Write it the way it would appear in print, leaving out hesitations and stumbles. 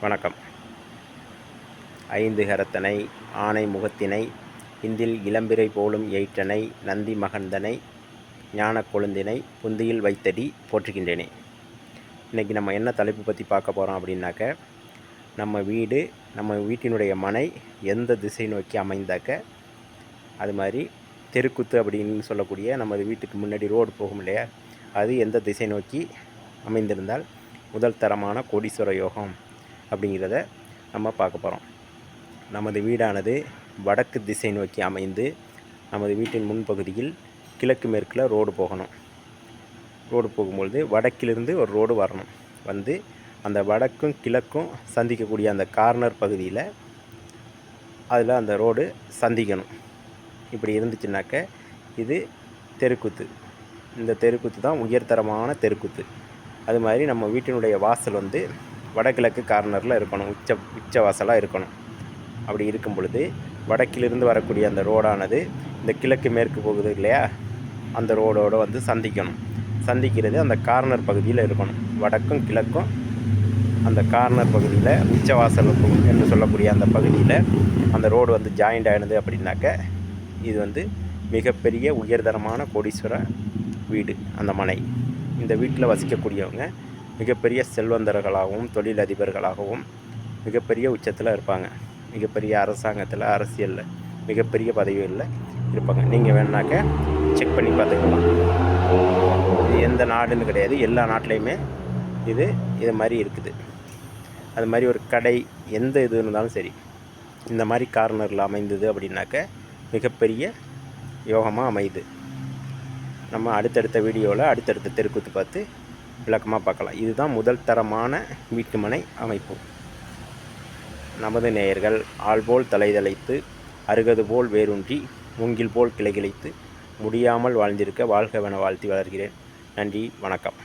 வணக்கம். ஐந்து கரத்தனை ஆனை முகத்தினை இந்தில் இளம்பிறை போலும் எயிற்றனை நந்தி மகந்தனை ஞான கொழுந்தினை புந்தியில் வைத்தடி போற்றுகின்றேனே. இன்றைக்கி நம்ம என்ன தலைப்பு பற்றி பார்க்க போகிறோம் அப்படின்னாக்க, நம்ம வீட்டினுடைய மனை எந்த திசை நோக்கி அமைந்தாக்க, அது மாதிரி தெருக்குத்து அப்படின்னு சொல்லக்கூடிய நமது வீட்டுக்கு முன்னாடி ரோடு போகும் இல்லையா, அது எந்த திசை நோக்கி அமைந்திருந்தால் முதல் தரமான கோடீஸ்வர யோகம் அப்படிங்கிறத நம்ம பார்க்க போகிறோம். நமது வீடானது வடக்கு திசை நோக்கி அமைந்து நமது வீட்டின் முன்பகுதியில் கிழக்கு மேற்கில் ரோடு போகணும். ரோடு போகும்பொழுது வடக்கிலிருந்து ஒரு ரோடு வரணும். வந்து அந்த வடக்கும் கிழக்கும் சந்திக்கக்கூடிய அந்த கார்னர் பகுதியில் அதில் அந்த ரோடு சந்திக்கணும். இப்படி இருந்துச்சுனாக்க இது தெருக்குத்து. இந்த தெருக்குத்து தான் உயர்தரமான தெருக்குத்து. அது மாதிரி நம்ம வீட்டினுடைய வாசல் வந்து வடகிழக்கு கார்னரில் இருக்கணும். உச்ச வாசலாக இருக்கணும். அப்படி இருக்கும் பொழுது வடக்கிலிருந்து வரக்கூடிய அந்த ரோடானது இந்த கிழக்கு மேற்கு போகுது இல்லையா, அந்த ரோடோடு வந்து சந்திக்கணும். சந்திக்கிறது அந்த கார்னர் பகுதியில் இருக்கணும். வடக்கும் கிழக்கும் அந்த கார்னர் பகுதியில் உச்சவாசல் என்று சொல்லக்கூடிய அந்த பகுதியில் அந்த ரோடு வந்து ஜாயிண்ட் ஆகிடுது அப்படின்னாக்க, இது வந்து மிகப்பெரிய உயர்தரமான கோடீஸ்வர வீடு. அந்த மனை, இந்த வீட்டில் வசிக்கக்கூடியவங்க மிகப்பெரிய செல்வந்தர்களாகவும் தொழிலதிபர்களாகவும் மிகப்பெரிய உச்சத்தில் இருப்பாங்க. மிகப்பெரிய அரசாங்கத்தில் அரசியலில் மிகப்பெரிய பதவிகளில் இருப்பாங்க. நீங்கள் வேணாக்க செக் பண்ணி பார்த்துக்கலாம். இது எந்த நாடுன்னு கிடையாது, எல்லா நாட்டிலையுமே இது மாதிரி இருக்குது. அது மாதிரி ஒரு கடை எந்த இது இருந்தாலும் சரி, இந்த மாதிரி கார்னரில் அமைந்தது அப்படின்னாக்க மிகப்பெரிய யோகமாக அமையுது. நம்ம அடுத்தடுத்த வீடியோவில் அடுத்தடுத்த தெருக்குத்து பார்த்து விளக்கமாக பார்க்கலாம். இதுதான் முதல் தரமான வீட்டுமனை அமைப்பு. நமது நேயர்கள் ஆள்போல் தலைதலைத்து அருகது போல் வேரூன்றி மூங்கில் போல் கிளைகிழைத்து முடியாமல் வாழ்ந்திருக்க வாழ்கவென வாழ்த்தி வளர்கிறேன். நன்றி, வணக்கம்.